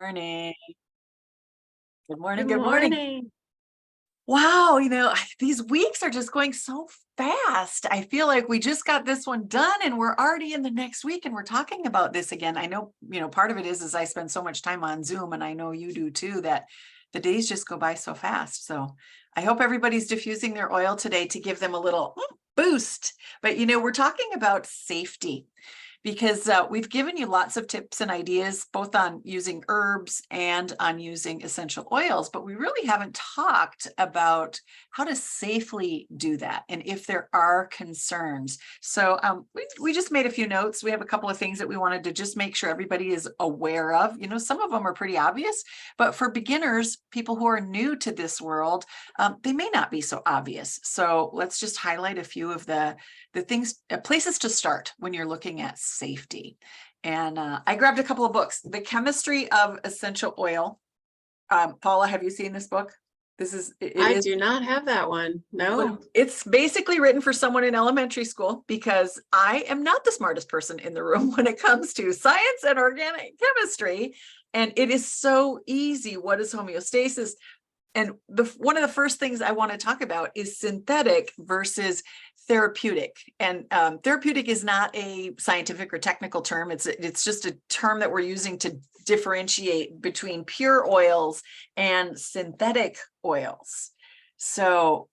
Morning. Good morning. Good Good morning. morning. Wow, these weeks are just going so fast. I feel like we just got this one done and we're already in the next week and we're talking about this again. I know, part of it is I spend so much time on Zoom and I know you do too, that the days just go by so fast. So I hope everybody's diffusing their oil today to give them a little boost. But, we're talking about safety because we've given you lots of tips and ideas, both on using herbs and on using essential oils, but we really haven't talked about how to safely do that and if there are concerns. So we just made a few notes. We have a couple of things that we wanted to just make sure everybody is aware of. Some of them are pretty obvious, but for beginners, people who are new to this world, they may not be so obvious. So let's just highlight a few of the things, places to start when you're looking at safety. And I grabbed a couple of books. The Chemistry of Essential Oil. Paula, have you seen this book? I do not have that one. No. It's basically written for someone in elementary school because I am not the smartest person in the room when it comes to science and organic chemistry. And it is so easy. What is homeostasis? And one of the first things I want to talk about is synthetic versus therapeutic. And therapeutic is not a scientific or technical term. It's just a term that we're using to differentiate between pure oils and synthetic oils. So,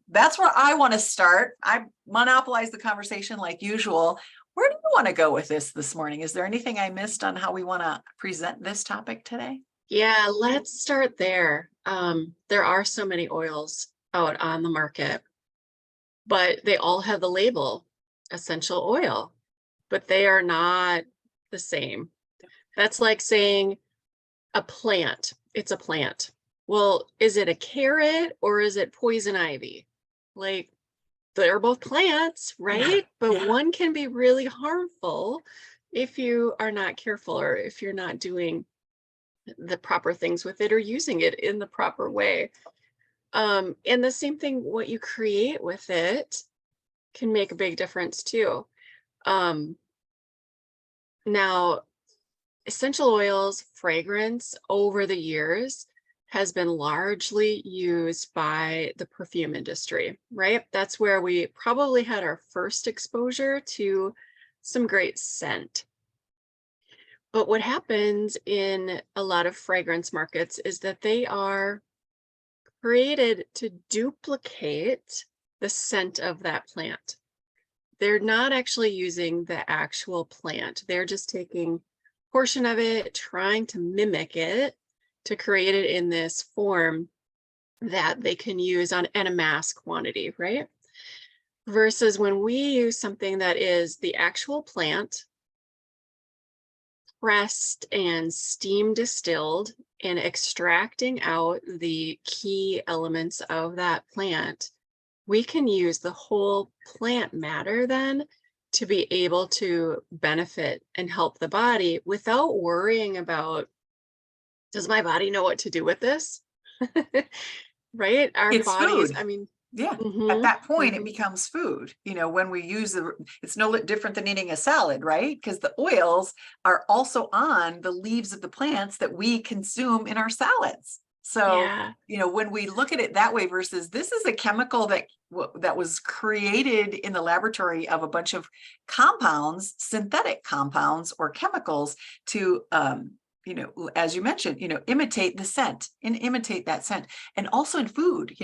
that's where I want to start. I monopolize the conversation like usual. Where do you want to go with this morning? Is there anything I missed on how we want to present this topic today? Yeah, let's start there. There are so many oils out on the market, but they all have the label essential oil, but they are not the same. That's like saying a plant. It's a plant. Well, is it a carrot or is it poison ivy? Like, they're both plants, right? But one can be really harmful if you are not careful or if you're not doing the proper things with it or using it in the proper way. And the same thing, what you create with it can make a big difference too. Now, essential oils, fragrance over the years has been largely used by the perfume industry, right? That's where we probably had our first exposure to some great scent. But what happens in a lot of fragrance markets is that they are created to duplicate the scent of that plant. They're not actually using the actual plant. They're just taking a portion of it, trying to mimic it to create it in this form that they can use in a mass quantity, right? Versus when we use something that is the actual plant, pressed and steam distilled and extracting out the key elements of that plant, we can use the whole plant matter then to be able to benefit and help the body without worrying about, does my body know what to do with this? Right? Our It's bodies, food. I mean, Yeah. At that point, it becomes food. When we use it's no different than eating a salad, right? Because the oils are also on the leaves of the plants that we consume in our salads. So, yeah. when we look at it that way versus this is a chemical that was created in the laboratory of a bunch of compounds, synthetic compounds or chemicals to, as you mentioned, imitate the scent and imitate that scent. And also in food,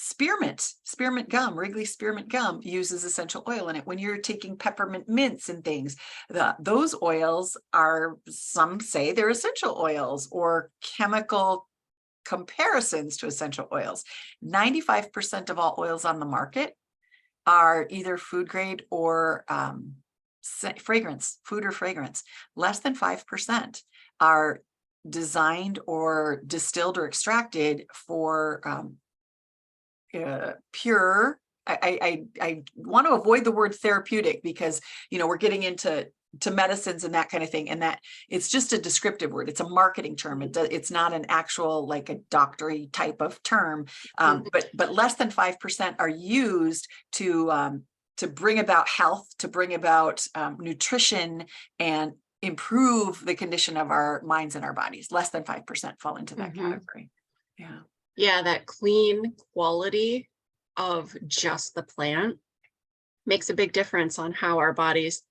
spearmint gum, Wrigley's spearmint gum uses essential oil in it. When you're taking peppermint mints and things, those oils are, some say they're essential oils or chemical comparisons to essential oils. 95% of all oils on the market are either food grade or fragrance, food or fragrance. Less than 5% are designed or distilled or extracted for pure. I want to avoid the word therapeutic because we're getting into medicines and that kind of thing, and that it's just a descriptive word. It's a marketing term. It's not an actual like a doctory type of term. But less than 5% are used to bring about health, to bring about nutrition and improve the condition of our minds and our bodies. Less than 5% fall into that Mhm. category. Yeah. Yeah, that clean quality of just the plant makes a big difference on how our bodies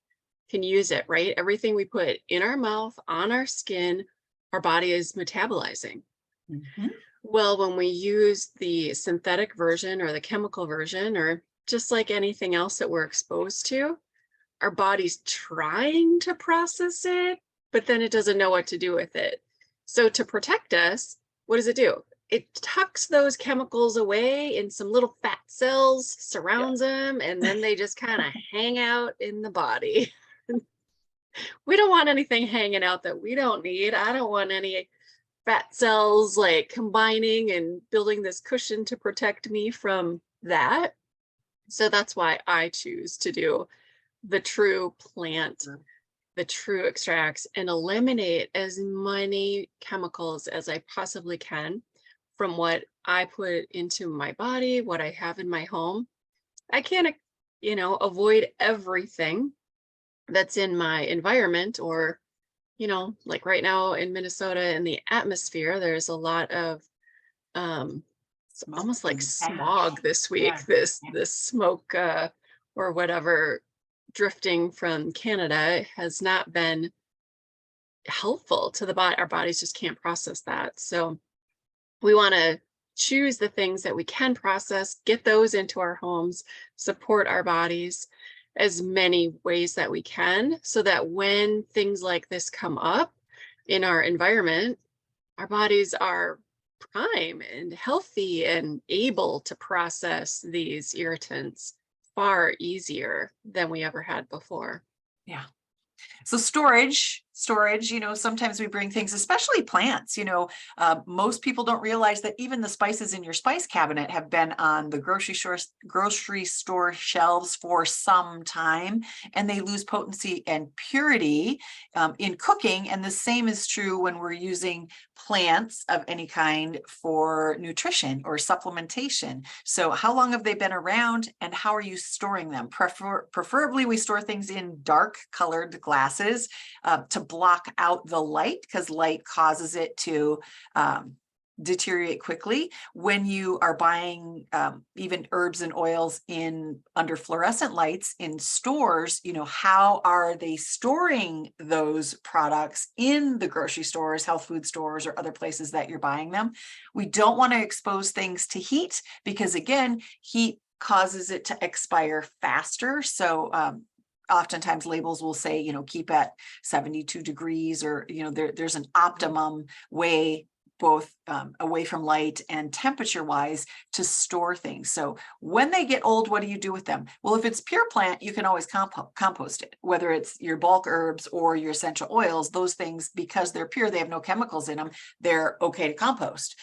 can use it, right? Everything we put in our mouth, on our skin, our body is metabolizing. Mhm. Well, when we use the synthetic version or the chemical version, or just like anything else that we're exposed to, our body's trying to process it, but then it doesn't know what to do with it. So to protect us, what does it do? It tucks those chemicals away in some little fat cells, Yeah. surrounds them, and then they just kind of hang out in the body. We don't want anything hanging out that we don't need. I don't want any fat cells like combining and building this cushion to protect me from that. So that's why I choose to do the true plant, Mm. the true extracts, and eliminate as many chemicals as I possibly can from what I put into my body, what I have in my home. I can't, avoid everything that's in my environment, or, like right now in Minnesota in the atmosphere, there's a lot of it's Smoke almost like and ash. smog this Yeah. week, this Yeah. this smoke or whatever drifting from Canada has not been helpful to the body. Our bodies just can't process that. So we want to choose the things that we can process, get those into our homes, support our bodies as many ways that we can, so that when things like this come up in our environment, our bodies are prime and healthy and able to process these irritants far easier than we ever had before. Yeah. So storage, sometimes we bring things, especially plants, most people don't realize that even the spices in your spice cabinet have been on the grocery store shelves for some time, and they lose potency and purity in cooking. And the same is true when we're using plants of any kind for nutrition or supplementation. So how long have they been around, and how are you storing them? Preferably we store things in dark colored glasses to block out the light, because light causes it to deteriorate quickly. When you are buying even herbs and oils in under fluorescent lights in stores, how are they storing those products in the grocery stores, health food stores, or other places that you're buying them? We don't want to expose things to heat, because again, heat causes it to expire faster. So oftentimes labels will say, keep at 72 degrees, or, there's an optimum way, both away from light and temperature wise, to store things. So when they get old, what do you do with them? Well, if it's pure plant, you can always compost it, whether it's your bulk herbs or your essential oils. Those things, because they're pure, they have no chemicals in them, they're okay to compost.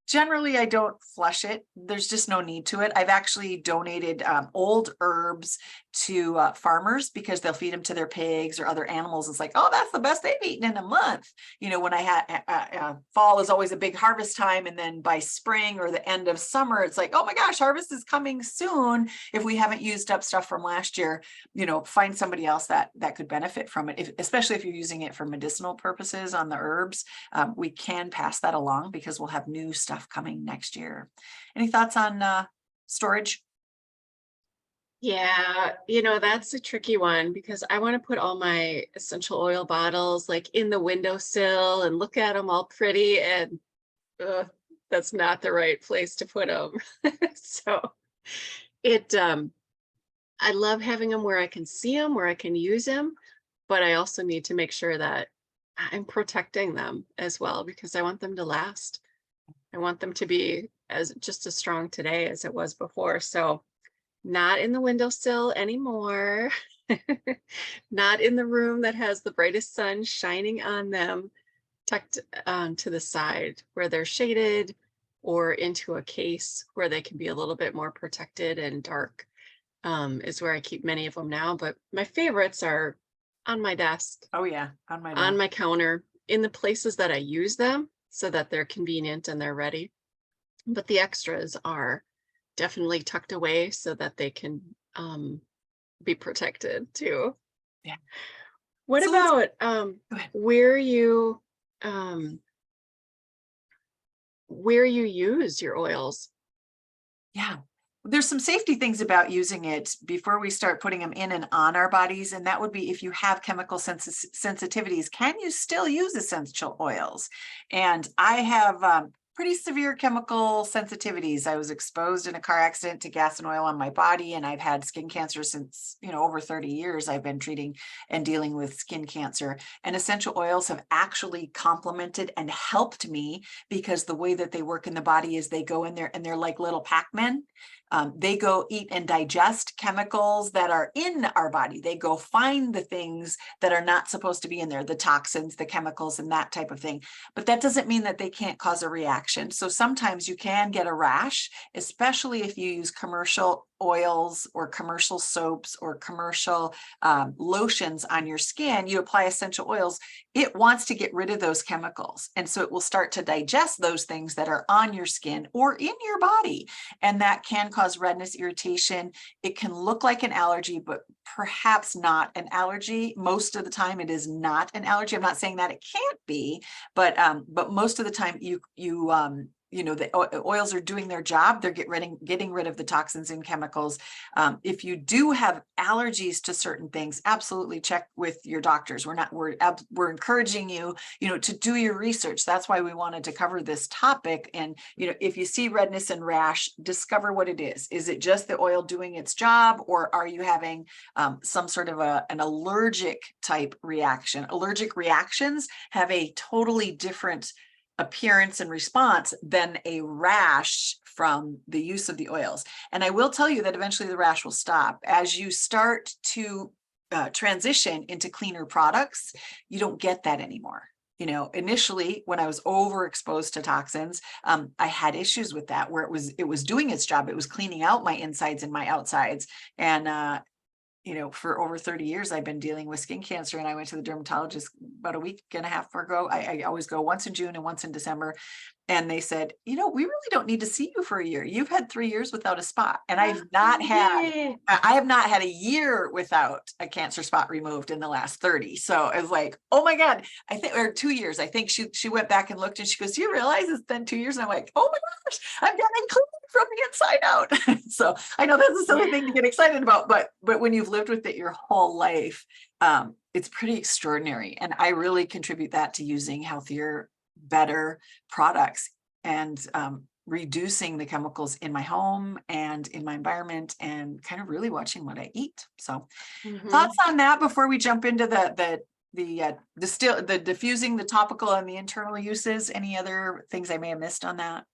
Generally, I don't flush it. There's just no need to it. I've actually donated old herbs to farmers, because they'll feed them to their pigs or other animals. It's like, oh, that's the best they've eaten in a month. When I had fall is always a big harvest time. And then by spring or the end of summer, it's like, oh my gosh, harvest is coming soon. If we haven't used up stuff from last year, find somebody else that could benefit from it. Especially if you're using it for medicinal purposes on the herbs, we can pass that along, because we'll have new stuff coming next year. Any thoughts on storage? Yeah, that's a tricky one, because I want to put all my essential oil bottles like in the windowsill and look at them all pretty, and that's not the right place to put them. So it I love having them where I can see them, where I can use them, but I also need to make sure that I'm protecting them as well, because I want them to last. I want them to be just as strong today as it was before. So not in the windowsill anymore. Not in the room that has the brightest sun shining on them, tucked to the side where they're shaded, or into a case where they can be a little bit more protected and dark, is where I keep many of them now. But my favorites are on my desk, Oh yeah, on my on desk. my counter, in the places that I use them, so that they're convenient and they're ready. But the extras are definitely tucked away so that they can be protected too. Yeah. What So let's about go ahead. where you um where you use your oils? Yeah. There's some safety things about using it before we start putting them in and on our bodies. And that would be if you have chemical sensitivities, can you still use essential oils? And I have pretty severe chemical sensitivities. I was exposed in a car accident to gas and oil on my body, and I've had skin cancer since, over 30 years. I've been treating and dealing with skin cancer. And essential oils have actually complemented and helped me because the way that they work in the body is they go in there and they're like little Pac-Men. They go eat and digest chemicals that are in our body. They go find the things that are not supposed to be in there, the toxins, the chemicals, and that type of thing. But that doesn't mean that they can't cause a reaction. So sometimes you can get a rash, especially if you use commercial oils or commercial soaps or commercial lotions on your skin. You apply essential oils, it wants to get rid of those chemicals. And so it will start to digest those things that are on your skin or in your body. And that can cause redness, irritation. It can look like an allergy, but perhaps not an allergy. Most of the time it is not an allergy. I'm not saying that it can't be, but most of the time the oils are doing their job. They're getting rid of the toxins and chemicals. If you do have allergies to certain things, absolutely check with your doctors. We're encouraging you, to do your research. That's why we wanted to cover this topic. And, if you see redness and rash, discover what it is. Is it just the oil doing its job, or are you having some sort of an allergic type reaction? Allergic reactions have a totally different appearance and response than a rash from the use of the oils. And I will tell you that eventually the rash will stop. As you start to transition into cleaner products, you don't get that anymore. Initially, when I was overexposed to toxins, I had issues with that, where it was doing its job. It was cleaning out my insides and my outsides. And for over 30 years, I've been dealing with skin cancer, and I went to the dermatologist about a week and a half ago. I always go once in June and once in December. And they said, we really don't need to see you for a year. You've had 3 years without a spot. And I have not had a year without a cancer spot removed in the last 30. So I was like, oh my God, or 2 years. I think she went back and looked, and she goes, do you realize it's been 2 years? And I'm like, oh my gosh, I'm getting clean from the inside out. So I know that's a silly thing to get excited about, but when you've lived with it your whole life, it's pretty extraordinary. And I really contribute that to using healthier, better products and reducing the chemicals in my home and in my environment, and kind of really watching what I eat. So thoughts on that before we jump into the diffusing, the topical, and the internal uses? Any other things I may have missed on that?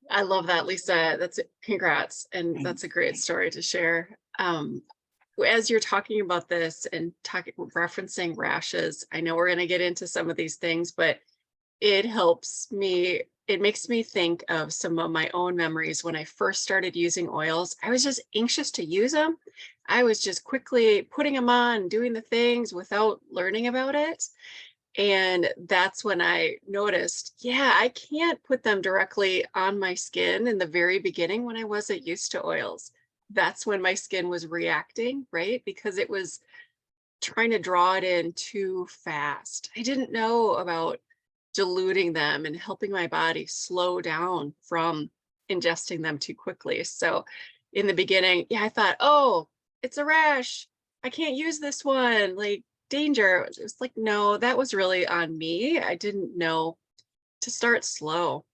I love that, Lisa. Congrats. And that's a great story to share. As you're talking about this and referencing rashes, I know we're going to get into some of these things, but it makes me think of some of my own memories. When I first started using oils, I was just anxious to use them. I was just quickly putting them on, doing the things without learning about it. And that's when I noticed, I can't put them directly on my skin in the very beginning when I wasn't used to oils. That's when my skin was reacting, right? Because it was trying to draw it in too fast. I didn't know about diluting them and helping my body slow down from ingesting them too quickly. So in the beginning, I thought, oh, it's a rash. I can't use this one. Like, danger. It was like, no, that was really on me. I didn't know to start slow,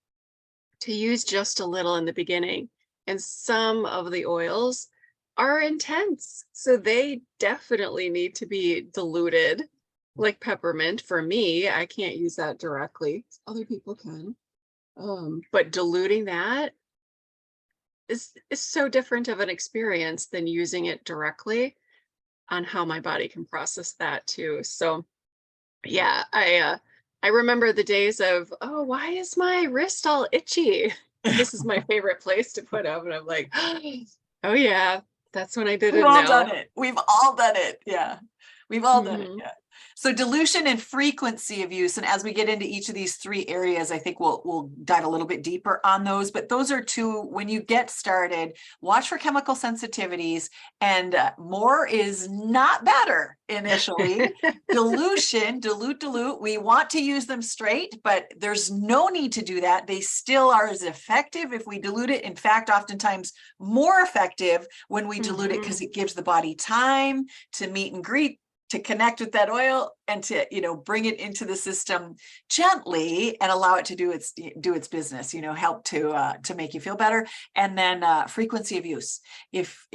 to use just a little in the beginning. And some of the oils are intense, so they definitely need to be diluted, like peppermint. For me, I can't use that directly. Other people can. But diluting that is so different of an experience than using it directly, on how my body can process that too. So I remember the days of, oh, why is my wrist all itchy? This is my favorite place to put them. And I'm like, oh yeah, that's when I We've didn't all know. done it. We've all done it. Yeah. We've all done it. Yeah. So dilution and frequency of use. And as we get into each of these three areas, I think we'll dive a little bit deeper on those. But those are two, when you get started, watch for chemical sensitivities, and more is not better initially. Dilution, dilute. We want to use them straight, but there's no need to do that. They still are as effective if we dilute it. In fact, oftentimes more effective when we dilute it, because it gives the body time to meet and greet, to connect with that oil, and to, bring it into the system gently and allow it to do its business, help to make you feel better. And then frequency of use. If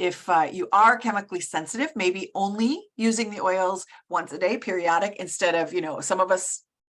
you are chemically sensitive, maybe only using the oils once a day, periodic, instead of,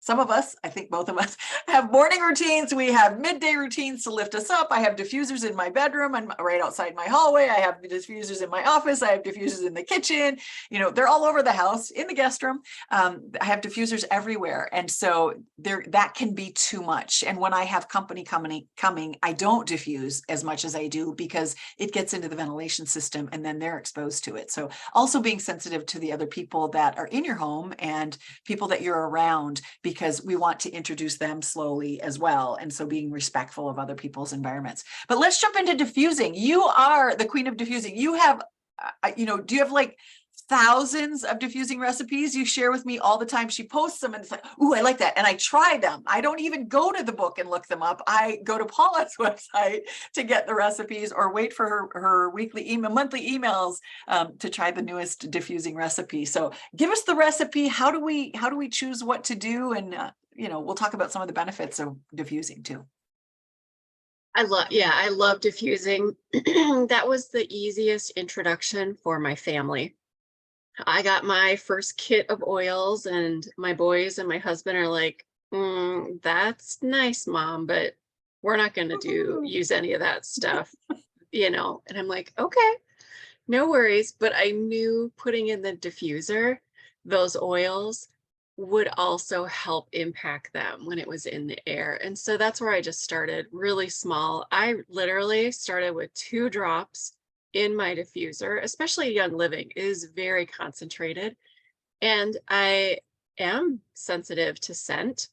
some of us, I think both of us, have morning routines. We have midday routines to lift us up. I have diffusers in my bedroom and right outside my hallway. I have diffusers in my office. I have diffusers in the kitchen. They're all over the house, in the guest room. I have diffusers everywhere. And so that can be too much. And when I have company coming, I don't diffuse as much as I do, because it gets into the ventilation system and then they're exposed to it. So also being sensitive to the other people that are in your home and people that you're around, because we want to introduce them slowly as well. And so being respectful of other people's environments. But let's jump into diffusing. You are the queen of diffusing. You have, do you have like thousands of diffusing recipes you share with me all the time? She posts them and it's like, ooh, I like that. And I try them. I don't even go to the book and look them up. I go to Paula's website to get the recipes, or wait for her monthly emails to try the newest diffusing recipe. So give us the recipe. How do we choose what to do? And, we'll talk about some of the benefits of diffusing too. I love diffusing. That was the easiest introduction for my family. I got my first kit of oils, and my boys and my husband are like, that's nice, Mom, but we're not going to use any of that stuff, and I'm like, okay, no worries. But I knew putting in the diffuser, those oils would also help impact them when it was in the air. And so that's where I just started really small. I literally started with 2 drops in my diffuser. Especially Young Living is very concentrated, and I am sensitive to scent.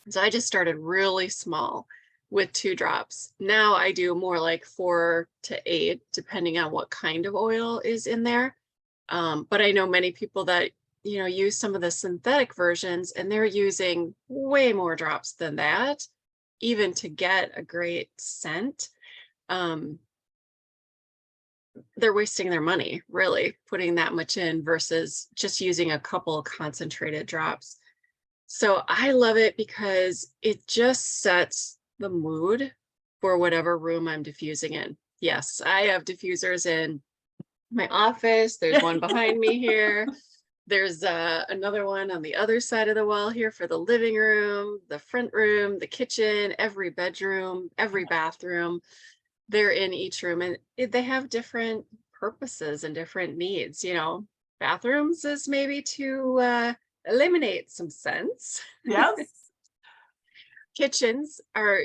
So I just started really small with 2 drops. Now I do more like 4 to 8, depending on what kind of oil is in there. But I know many people that, use some of the synthetic versions, and they're using way more drops than that, even to get a great scent. They're wasting their money, really, putting that much in versus just using a couple concentrated drops. So I love it because it just sets the mood for whatever room I'm diffusing in. Yes, I have diffusers in my office. There's one behind me here. There's another one on the other side of the wall here for the living room, the front room, the kitchen, every bedroom, every bathroom. They're in each room, and they have different purposes and different needs. Bathrooms is maybe to eliminate some scents. Yes. Kitchens are,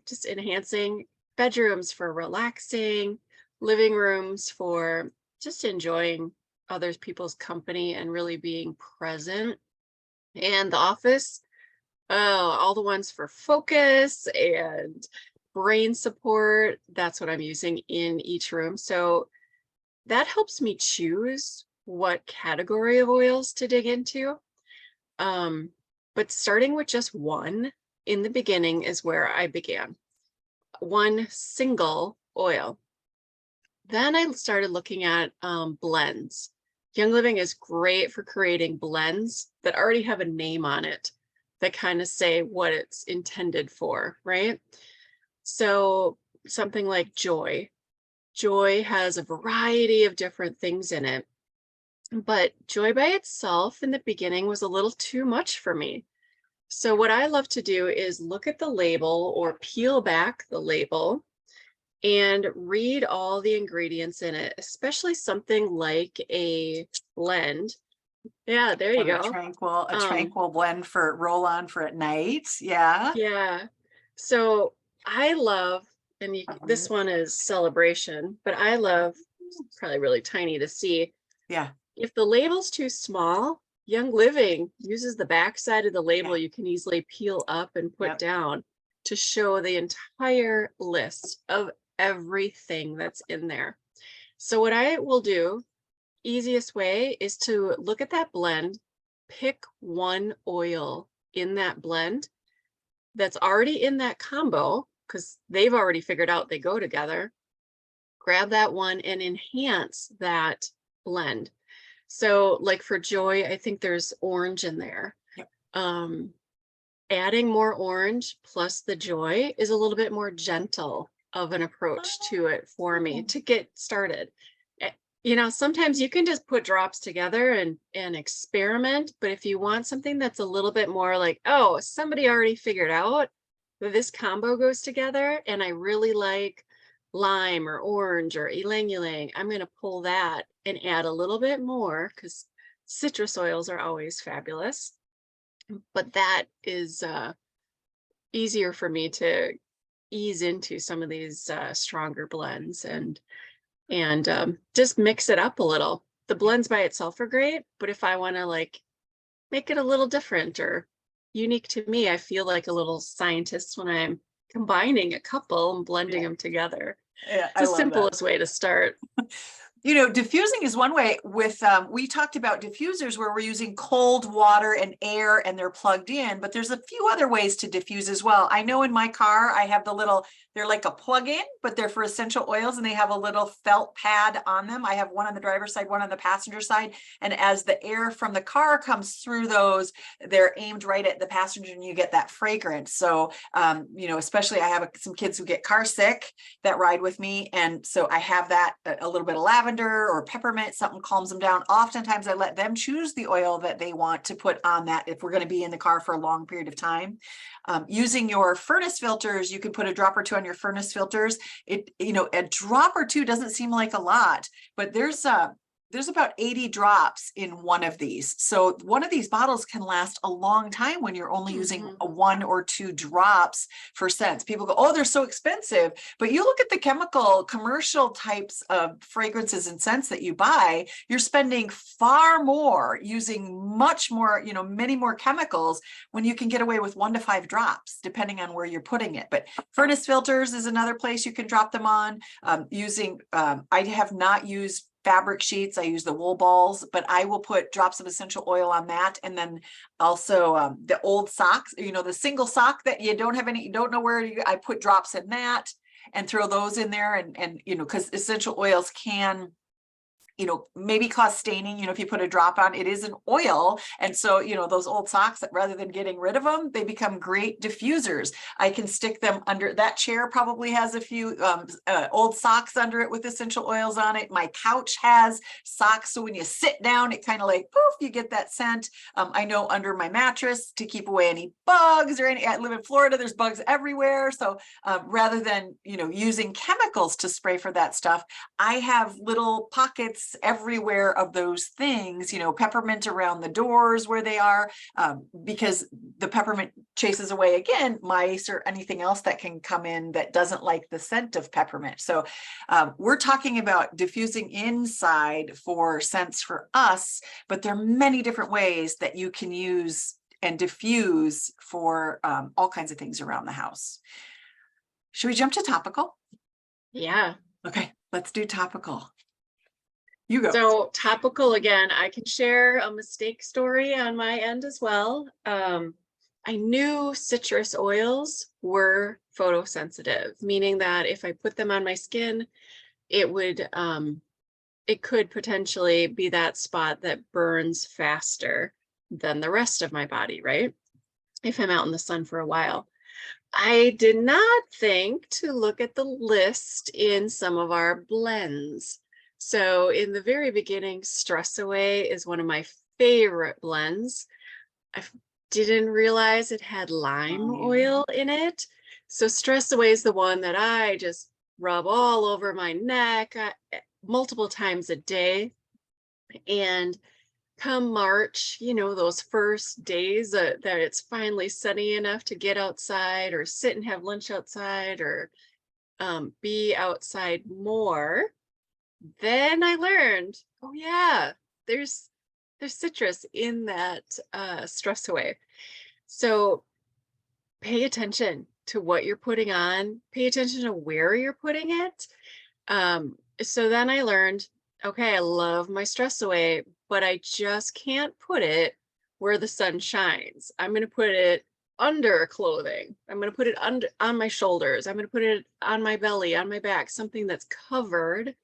just enhancing. Bedrooms for relaxing. Living rooms for just enjoying other people's company and really being present. And the office, all the ones for focus and brain support. That's what I'm using in each room. So that helps me choose what category of oils to dig into. But starting with just one in the beginning is where I began. One single oil. Then I started looking at blends. Young Living is great for creating blends that already have a name on it, that kind of say what it's intended for, right? So something like Joy. Joy has a variety of different things in it, but Joy by itself in the beginning was a little too much for me. So what I love to do is look at the label or peel back the label and read all the ingredients in it, especially something like a blend. Yeah, there you go. A tranquil blend for roll on for at night. Yeah. Yeah. So I love, and this one is Celebration, but I love, probably really tiny to see. Yeah. If the label's too small, Young Living uses the back side of the label. Yeah. You can easily peel up and put Yep. down to show the entire list of everything that's in there. So what I will do, easiest way, is to look at that blend, pick one oil in that blend that's already in that combo, because they've already figured out they go together. Grab that one and enhance that blend. So like for Joy, I think there's orange in there. Yep. Adding more orange plus the Joy is a little bit more gentle of an approach to it for me to get started. You know, sometimes you can just put drops together and experiment, but if you want something that's a little bit more like, oh, somebody already figured out that this combo goes together, and I really like lime or orange or ylang ylang, I'm going to pull that and add a little bit more, because citrus oils are always fabulous. But that is easier for me to ease into some of these stronger blends and just mix it up a little. The blends by itself are great, but if I want to like make it a little different or unique to me, I feel like a little scientist when I'm combining a couple and blending them together. Yeah, It's I the love that. simplest way to start. You know, diffusing is one way. With we talked about diffusers where we're using cold water and air and they're plugged in, but there's a few other ways to diffuse as well. I know in my car I have the little, they're like a plug-in, but they're for essential oils and they have a little felt pad on them. I have one on the driver's side, one on the passenger side, and as the air from the car comes through those, they're aimed right at the passenger and you get that fragrance. So you know, especially I have some kids who get car sick that ride with me, and so I have that, a little bit of lavender or peppermint, something calms them down. Oftentimes I let them choose the oil that they want to put on that if we're going to be in the car for a long period of time. Using your furnace filters, you can put a drop or two on your furnace filters. You know, a drop or two doesn't seem like a lot, but there's about 80 drops in one of these. So one of these bottles can last a long time when you're only using a 1 or 2 drops for scents. People go, oh, they're so expensive. But you look at the chemical commercial types of fragrances and scents that you buy, you're spending far more, using much more, you know, many more chemicals when you can get away with 1 to 5 drops, depending on where you're putting it. But furnace filters is another place you can drop them on. I have not used fabric sheets. I use the wool balls, but I will put drops of essential oil on that. And then also the old socks, you know, the single sock that you don't have any, you don't know where I put drops in that and throw those in there. And, you know, because essential oils can, you know, maybe cause staining, you know, if you put a drop on, it is an oil. And so, you know, those old socks, rather than getting rid of them, they become great diffusers. I can stick them under that chair, probably has a few old socks under it with essential oils on it. My couch has socks. So when you sit down, it kind of like, poof, you get that scent. I know under my mattress to keep away any bugs or any, I live in Florida, there's bugs everywhere. So rather than, you know, using chemicals to spray for that stuff, I have little pockets everywhere of those things, you know, peppermint around the doors where they are, because the peppermint chases away, again, mice or anything else that can come in that doesn't like the scent of peppermint. So we're talking about diffusing inside for scents for us, but there are many different ways that you can use and diffuse for all kinds of things around the house. Should we jump to topical? Yeah. Okay, let's do topical. You go. So topical, again, I can share a mistake story on my end as well. I knew citrus oils were photosensitive, meaning that if I put them on my skin, it would, it could potentially be that spot that burns faster than the rest of my body, right? If I'm out in the sun for a while. I did not think to look at the list in some of our blends. So in the very beginning, Stress Away is one of my favorite blends. I didn't realize it had lime oil in it. So Stress Away is the one that I just rub all over my neck multiple times a day. And come March, you know, those first days that it's finally sunny enough to get outside or sit and have lunch outside or be outside more, then I learned, oh yeah, there's There's citrus in that stress away. So pay attention to what you're putting on, pay attention to where you're putting it. So then I learned, okay, I love my stress away, but I just can't put it where the sun shines. I'm going to put it under clothing. I'm going to put it under on my shoulders. I'm going to put it on my belly, on my back, something that's covered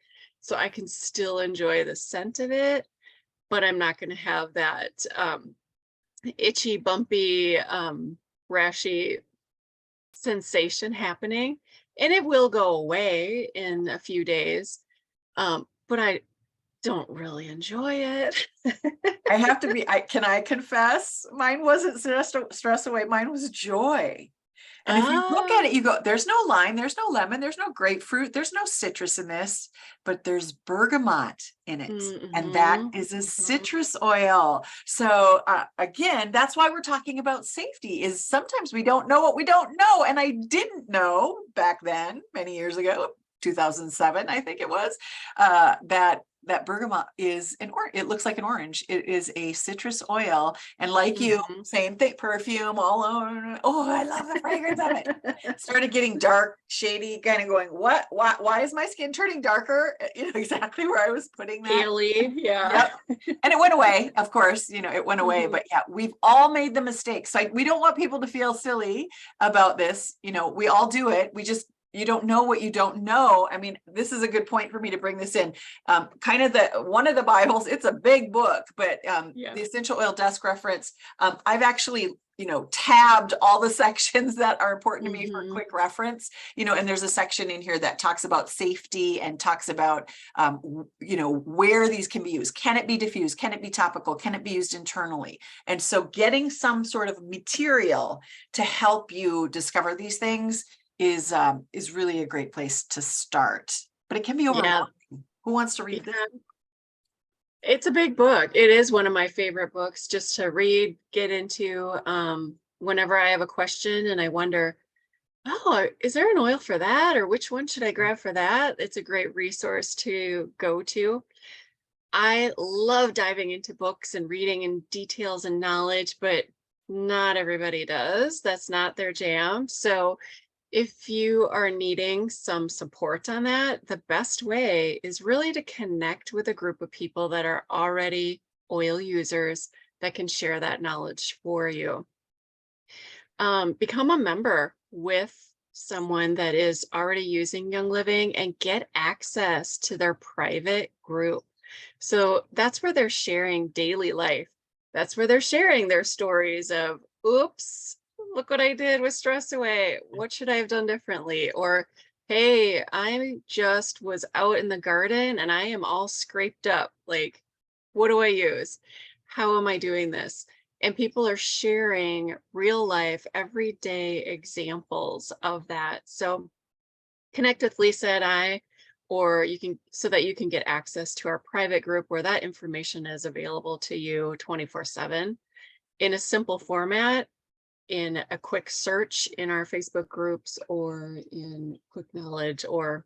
so I can still enjoy the scent of it, but I'm not going to have that itchy, bumpy, rashy sensation happening. And it will go away in a few days. But I don't really enjoy it. I have to be, can I confess? Mine wasn't stress away. Mine was joy. And if you look at it, you go, there's no lime, there's no lemon, there's no grapefruit, there's no citrus in this, but there's bergamot in it. And that is a citrus oil. So again, that's why we're talking about safety, is sometimes we don't know what we don't know. And I didn't know back then, many years ago, 2007, I think it was, that bergamot is it looks like an orange. It is a citrus oil. And like you, same thing, perfume all over. Oh, I love the fragrance of it. Started getting dark, shady, kind of going, what? Why is my skin turning darker? You know, exactly where I was putting that. Paly, yeah. Yep. And it went away, of course, you know, it went away, but yeah, we've all made the mistakes. So we don't want people to feel silly about this. You know, we all do it. You don't know what you don't know. I mean, this is a good point for me to bring this in. Kind of one of the Bibles, it's a big book, but the Essential Oil Desk Reference, I've actually, you know, tabbed all the sections that are important to me for quick reference, you know, and there's a section in here that talks about safety and talks about, you know, where these can be used. Can it be diffused? Can it be topical? Can it be used internally? And so getting some sort of material to help you discover these things is really a great place to start, but it can be overwhelming. Who wants to read this? It's a big book. It is one of my favorite books just to read, get into whenever I have a question and I wonder, oh, is there an oil for that? Or which one should I grab for that? It's a great resource to go to. I love diving into books and reading in details and knowledge, but not everybody does. That's not their jam. So if you are needing some support on that, the best way is really to connect with a group of people that are already oil users that can share that knowledge for you. Become a member with someone that is already using Young Living and get access to their private group. So that's where they're sharing daily life. That's where they're sharing their stories of, oops, look what I did with stress away. What should I have done differently? Or, hey, I just was out in the garden and I am all scraped up. Like, what do I use? How am I doing this? And people are sharing real life, everyday examples of that. So connect with Lisa and I, or you can, so that you can get access to our private group where that information is available to you 24/7 in a simple format, in a quick search in our Facebook groups or in Quick Knowledge, or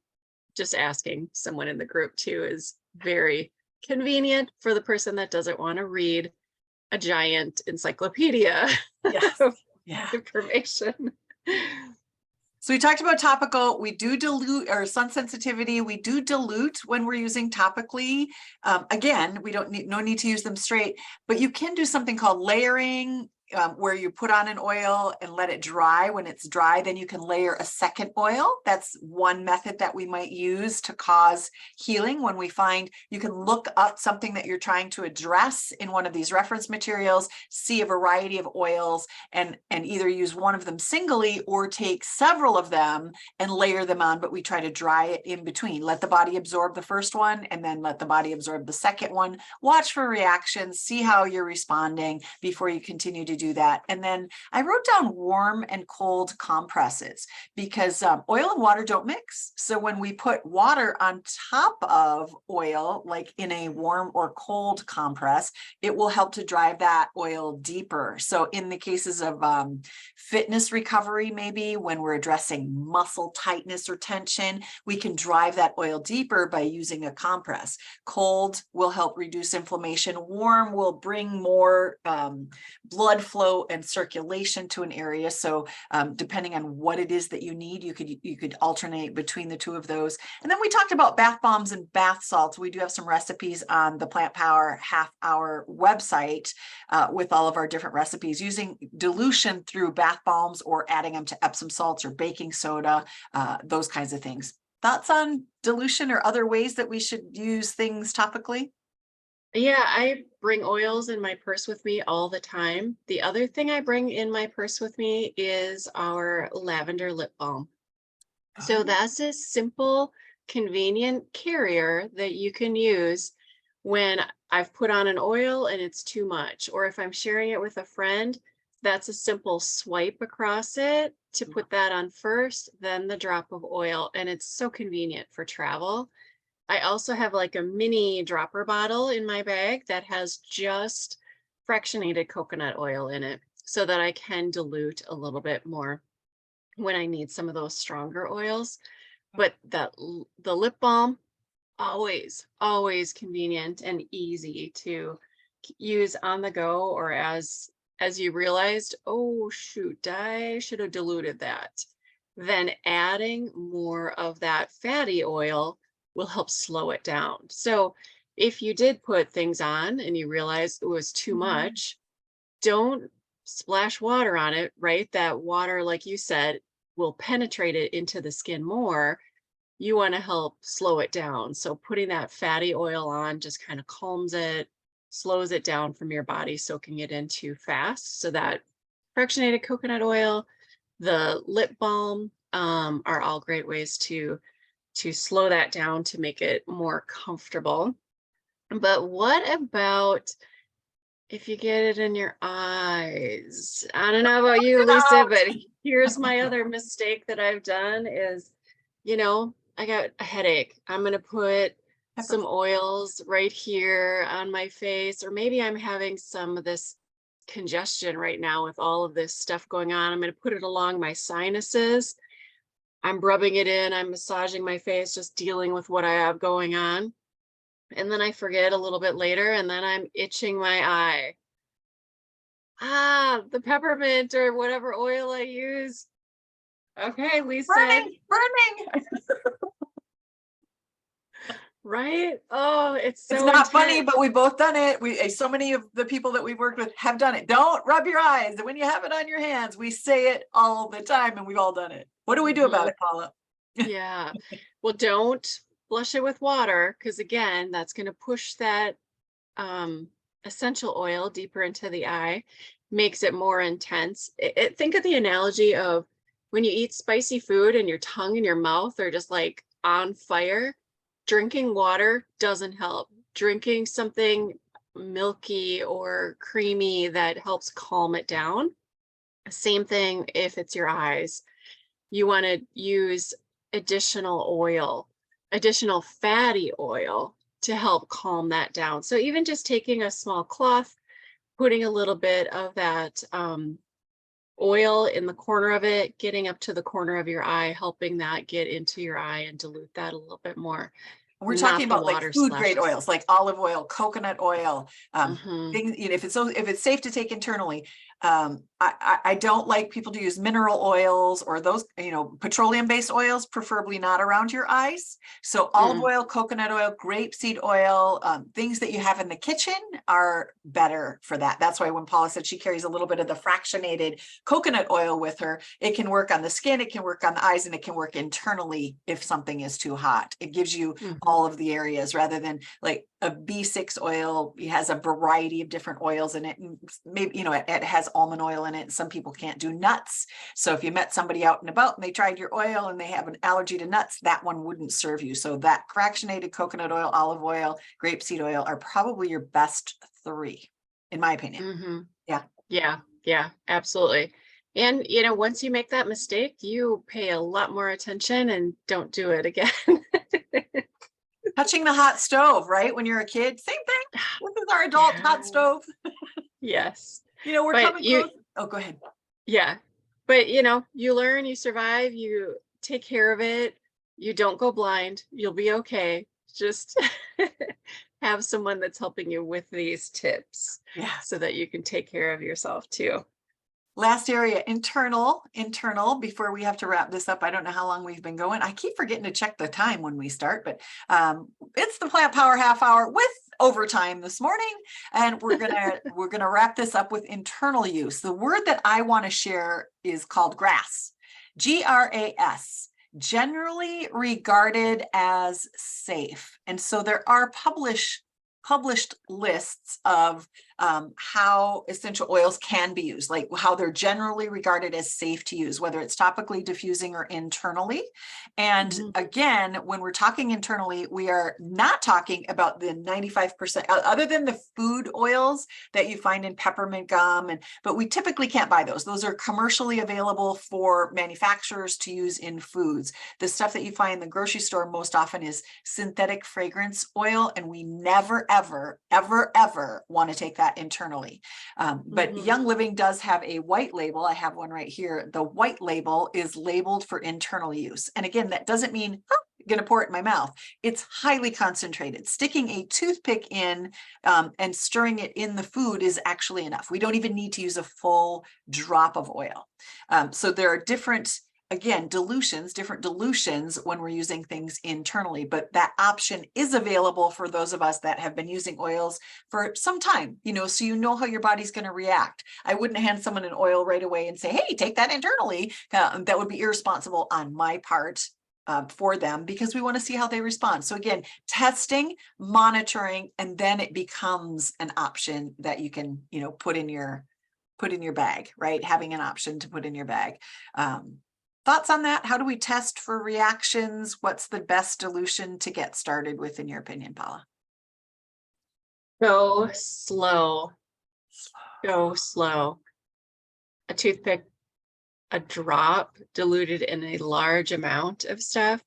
just asking someone in the group too is very convenient for the person that doesn't want to read a giant encyclopedia of information. So we talked about topical. We do dilute, or sun sensitivity. We do dilute when we're using topically. Again, we don't need, no need to use them straight, but you can do something called layering, where you put on an oil and let it dry. When it's dry, then you can layer a second oil. That's one method that we might use to cause healing. When we find, you can look up something that you're trying to address in one of these reference materials, see a variety of oils, and either use one of them singly or take several of them and layer them on, but we try to dry it in between. Let the body absorb the first one and then let the body absorb the second one. Watch for reactions, see how you're responding before you continue to to do that. And then I wrote down warm and cold compresses because oil and water don't mix. So when we put water on top of oil, like in a warm or cold compress, it will help to drive that oil deeper. So in the cases of fitness recovery, maybe when we're addressing muscle tightness or tension, we can drive that oil deeper by using a compress. Cold will help reduce inflammation. Warm will bring more blood flow and circulation to an area. So depending on what it is that you need, you could alternate between the two of those. And then we talked about bath bombs and bath salts. We do have some recipes on the Plant Power Half Hour website with all of our different recipes using dilution through bath bombs or adding them to Epsom salts or baking soda, those kinds of things. Thoughts on dilution or other ways that we should use things topically? Yeah, I bring oils in my purse with me all the time. The other thing I bring in my purse with me is our lavender lip balm. So that's a simple, convenient carrier that you can use when I've put on an oil and it's too much, or if I'm sharing it with a friend, that's a simple swipe across it to put that on first, then the drop of oil, and it's so convenient for travel. I also have like a mini dropper bottle in my bag that has just fractionated coconut oil in it so that I can dilute a little bit more when I need some of those stronger oils. But the lip balm, always convenient and easy to use on the go, or as you realized, oh shoot, I should have diluted that. Then adding more of that fatty oil will help slow it down. So if you did put things on and you realized it was too much, don't splash water on it, right? That water, like you said, will penetrate it into the skin more. You want to help slow it down. So putting that fatty oil on just kind of calms it, slows it down from your body soaking it in too fast. So that fractionated coconut oil, the lip balm are all great ways to slow that down to make it more comfortable. But what about if you get it in your eyes? I don't know about you, Lisa, but here's my other mistake that I've done is, I got a headache. I'm going to put some oils right here on my face, or maybe I'm having some of this congestion right now with all of this stuff going on. I'm going to put it along my sinuses. I'm rubbing it in, I'm massaging my face, just dealing with what I have going on. And then I forget a little bit later, and then I'm itching my eye. The peppermint or whatever oil I use. Okay, Lisa. Burning. Right? Oh, it's so It's not intense. funny, but we've both done it. So many of the people that we've worked with have done it. Don't rub your eyes. When you have it on your hands, we say it all the time, and we've all done it. What do we do about it, Paula? Yeah. Well, don't flush it with water, because again, that's going to push that essential oil deeper into the eye, makes it more intense. Think of the analogy of when you eat spicy food and your tongue and your mouth are just like on fire. Drinking water doesn't help. Drinking something milky or creamy that helps calm it down. Same thing if it's your eyes. You want to use additional oil, additional fatty oil to help calm that down. So even just taking a small cloth, putting a little bit of that oil in the corner of it, getting up to the corner of your eye, helping that get into your eye and dilute that a little bit more. We're talking about like food grade oils, like olive oil, coconut oil, things, if it's safe to take internally. I don't like people to use mineral oils or those, petroleum based oils, preferably not around your eyes. So olive oil, coconut oil, grapeseed oil, things that you have in the kitchen are better for that. That's why when Paula said she carries a little bit of the fractionated coconut oil with her, it can work on the skin, it can work on the eyes, and it can work internally if something is too hot. It gives you all of the areas rather than like a B6 oil. It has a variety of different oils in it. And maybe, it has almond oil in it. Some people can't do nuts. So if you met somebody out and about and they tried your oil and they have an allergy to nuts, that one wouldn't serve you. So that fractionated coconut oil, olive oil, grapeseed oil are probably your best three, in my opinion. Yeah. Yeah, absolutely. And, once you make that mistake, you pay a lot more attention and don't do it again. Touching the hot stove, right? When you're a kid, same thing. This is our adult hot Yeah. stove. Yes. We're But coming close. Oh, go ahead. yeah. But, you learn, you survive, you take care of it. You don't go blind. You'll be okay. Just have someone that's helping you with these tips Yeah. so that you can take care of yourself too. Last area, internal, before we have to wrap this up. I don't know how long we've been going. I keep forgetting to check the time when we start, but it's the Plant Power Half Hour with overtime this morning. And we're gonna wrap this up with internal use. The word that I want to share is called GRAS. GRAS. Generally regarded as safe. And so there are published lists of how essential oils can be used, like how they're generally regarded as safe to use, whether it's topically, diffusing, or internally. And Mhm. again, when we're talking internally, we are not talking about the 95%, other than the food oils that you find in peppermint gum, but we typically can't buy those. Those are commercially available for manufacturers to use in foods. The stuff that you find in the grocery store most often is synthetic fragrance oil, and we never, ever, ever, ever want to take that internally. But Mhm. Young Living does have a white label. I have one right here. The white label is labeled for internal use. And again, that doesn't mean, oh, I'm going to pour it in my mouth. It's highly concentrated. Sticking a toothpick in and stirring it in the food is actually enough. We don't even need to use a full drop of oil. So there are different different dilutions when we're using things internally, but that option is available for those of us that have been using oils for some time, so you know how your body's going to react. I wouldn't hand someone an oil right away and say, hey, take that internally. That would be irresponsible on my part. For them, because we want to see how they respond. So again, testing, monitoring, and then it becomes an option that you can, put in your bag, right? Having an option to put in your bag. Thoughts on that? How do we test for reactions? What's the best dilution to get started with, in your opinion, Paula? Go slow. Go slow. A toothpick, a drop diluted in a large amount of stuff,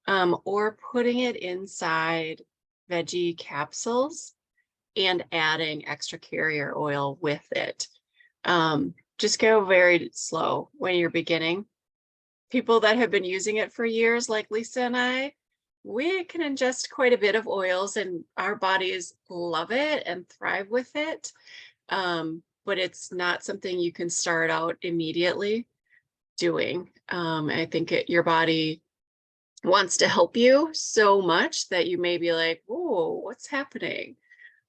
or putting it inside veggie capsules and adding extra carrier oil with it. Just go very slow when you're beginning. People that have been using it for years, like Lisa and I, we can ingest quite a bit of oils and our bodies love it and thrive with it. But it's not something you can start out immediately doing. I think your body wants to help you so much that you may be like, whoa, what's happening?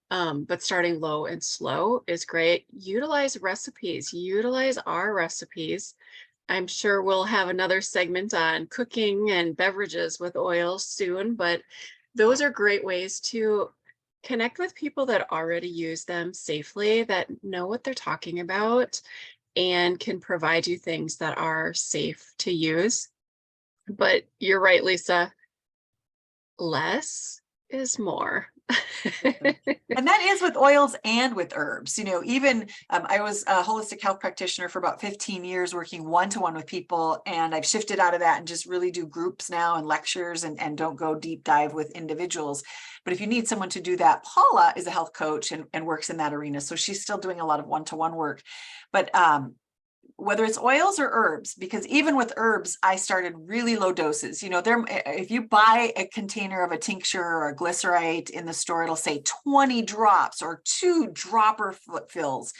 But starting low and slow is great. Utilize recipes, utilize our recipes. I'm sure we'll have another segment on cooking and beverages with oil soon, but those are great ways to connect with people that already use them safely, that know what they're talking about, and can provide you things that are safe to use. But you're right, Lisa, less is more. And that is with oils and with herbs. Even I was a holistic health practitioner for about 15 years, working one-to-one with people. And I've shifted out of that and just really do groups now and lectures and don't go deep dive with individuals. But if you need someone to do that, Paula is a health coach and works in that arena. So she's still doing a lot of one-to-one work. But whether it's oils or herbs, because even with herbs, I started really low doses. If you buy a container of a tincture or a glycerite in the store, it'll say 20 drops or 2 dropper fills.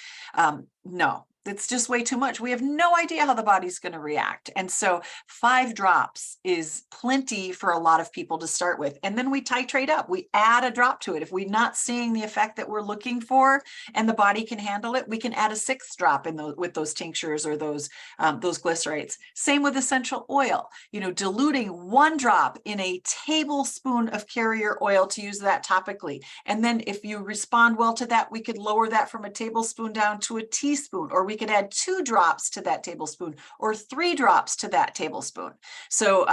No, it's just way too much. We have no idea how the body's going to react. And so 5 drops is plenty for a lot of people to start with. And then we titrate up. We add a drop to it. If we're not seeing the effect that we're looking for and the body can handle it, we can add a 6th drop with those tinctures or those glycerites. Same with essential oil. Diluting 1 drop in a tablespoon of carrier oil to use that topically. And then if you respond well to that, we could lower that from a tablespoon down to a teaspoon, or we we could add 2 drops to that tablespoon or 3 drops to that tablespoon. So,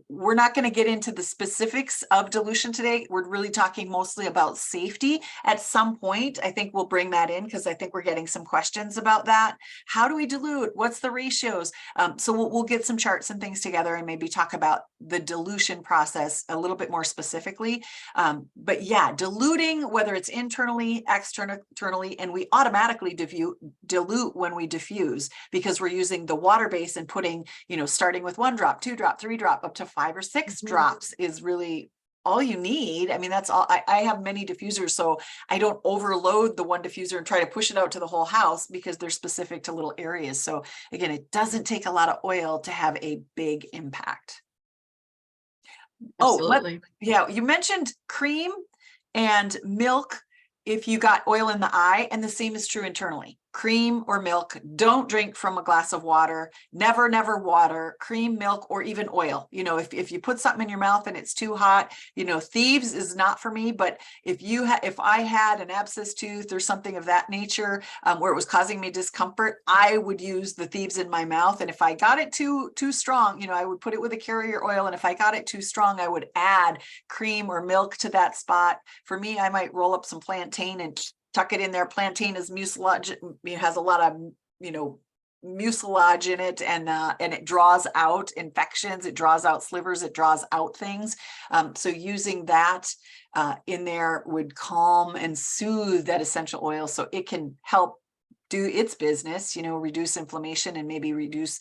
we're not going to get into the specifics of dilution today. We're really talking mostly about safety. At some point, I think we'll bring that in because I think we're getting some questions about that. How do we dilute? What's the ratios? So we'll get some charts and things together and maybe talk about the dilution process a little bit more specifically. But yeah, diluting, whether it's internally, externally, and we automatically dilute when we diffuse because we're using the water base and putting, starting with 1 drop, 2 drop, 3 drop, up to 5 or 6 drops is really all you need. I mean, that's all. I have many diffusers, so I don't overload the one diffuser and try to push it out to the whole house because they're specific to little areas. So again, it doesn't take a lot of oil to have a big impact. Absolutely. Yeah, you mentioned cream and milk if you got oil in the eye, and the same is true internally. Cream or milk, don't drink from a glass of water. Never, never water, cream, milk, or even oil. If you put something in your mouth and it's too hot, thieves is not for me. But if I had an abscess tooth or something of that nature where it was causing me discomfort, I would use the thieves in my mouth. And if I got it too strong, I would put it with a carrier oil. And if I got it too strong, I would add cream or milk to that spot. For me, I might roll up some plantain and tuck it in there. Plantain is mucilage, it has a lot of, mucilage in it, and it draws out infections, it draws out slivers, it draws out things. So using that in there would calm and soothe that essential oil so it can help do its business, reduce inflammation and maybe reduce,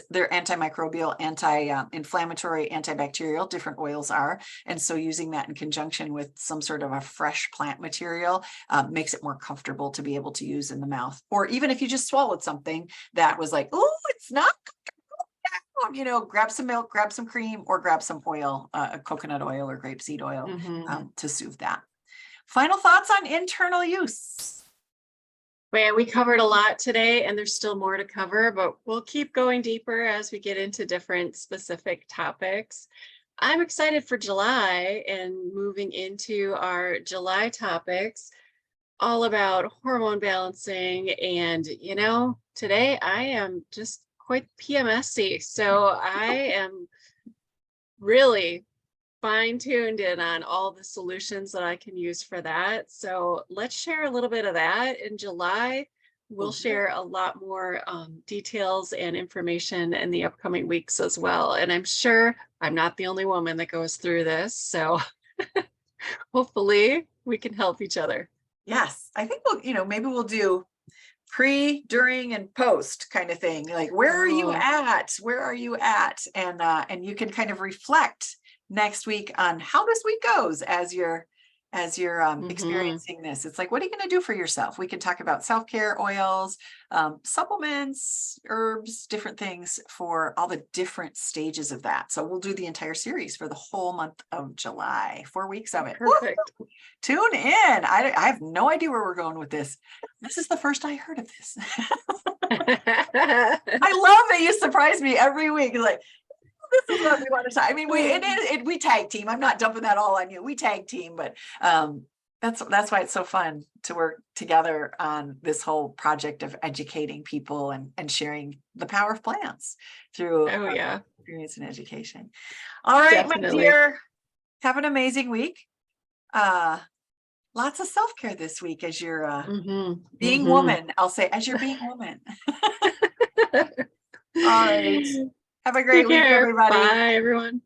they're antimicrobial, anti-inflammatory, antibacterial, different oils are. And so using that in conjunction with some sort of a fresh plant material makes it more comfortable to be able to use in the mouth. Or even if you just swallowed something that was like, oh, it's not comfortable, grab some milk, grab some cream, or grab some oil, coconut oil or grapeseed oil to soothe that. Final thoughts on internal use. Man, we covered a lot today, and there's still more to cover, but we'll keep going deeper as we get into different specific topics. I'm excited for July and moving into our July topics, all about hormone balancing. And, today I am just quite PMSy. So I am really fine-tuned in on all the solutions that I can use for that. So let's share a little bit of that. In July, we'll share a lot more details and information in the upcoming weeks as well. And I'm sure I'm not the only woman that goes through this. So hopefully we can help each other. Yes, I think maybe we'll do pre, during, and post kind of thing. Like, where are you at? Where are you at? And you can kind of reflect next week on how this week goes as you're experiencing this. It's like, what are you going to do for yourself? We can talk about self-care, oils, supplements, herbs, different things for all the different stages of that. So we'll do the entire series for the whole month of July, 4 weeks of it. Perfect. Woo! Tune in. I have no idea where we're going with this. This is the first I heard of this. I love that you surprise me every week. Like, this is what we want to talk. I mean, we tag team. I'm not dumping that all on you. We tag team, but that's why it's so fun to work together on this whole project of educating people and sharing the power of plants through experience and education. All right, Definitely. my dear, have an amazing week. Lots of self-care this week as you're being woman. I'll say as you're being woman. All right. Have a great week, everybody. Bye, everyone.